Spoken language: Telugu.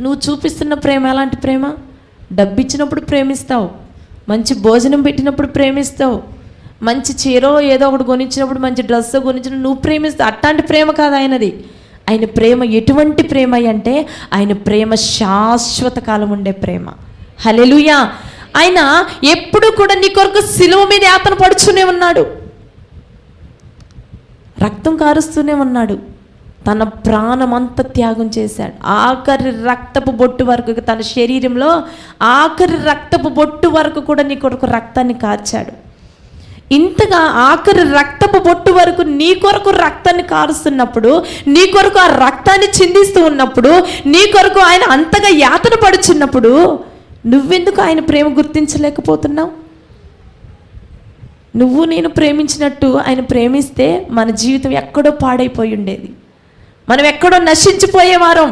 నువ్వు చూపిస్తున్న ప్రేమ ఎలాంటి ప్రేమ? డబ్బు ఇచ్చినప్పుడు ప్రేమిస్తావు, మంచి భోజనం పెట్టినప్పుడు ప్రేమిస్తావు, మంచి చీరో ఏదో ఒకటి కొనిచ్చినప్పుడు, మంచి డ్రెస్ కొనిచ్చినప్పుడు నువ్వు ప్రేమిస్తావు. అట్లాంటి ప్రేమ కాదు ఆయనది. ఆయన ప్రేమ ఎటువంటి ప్రేమ అంటే ఆయన ప్రేమ శాశ్వత కాలం ఉండే ప్రేమ. హల్లెలూయా. ఆయన ఎప్పుడు కూడా నీ కొరకు సిలువ మీద యాతన పడుతూనే ఉన్నాడు, రక్తం కారుస్తూనే ఉన్నాడు, తన ప్రాణం అంతా త్యాగం చేశాడు. ఆఖరి రక్తపు బొట్టు వరకు, తన శరీరంలో ఆఖరి రక్తపు బొట్టు వరకు కూడా నీ కొరకు రక్తాన్ని కార్చాడు. ఇంతగా ఆఖరి రక్తపు బొట్టు వరకు నీ కొరకు రక్తాన్ని కారుస్తున్నప్పుడు, నీ కొరకు ఆ రక్తాన్ని చిందిస్తూ ఉన్నప్పుడు, నీ కొరకు ఆయన అంతగా యాతన పడుచున్నప్పుడు నువ్వెందుకు ఆయన ప్రేమ గుర్తించలేకపోతున్నావు? నువ్వు నేను ప్రేమించినట్టు ఆయన ప్రేమిస్తే మన జీవితం ఎక్కడో పాడైపోయి ఉండేది, మనం ఎక్కడో నశించిపోయేవారం.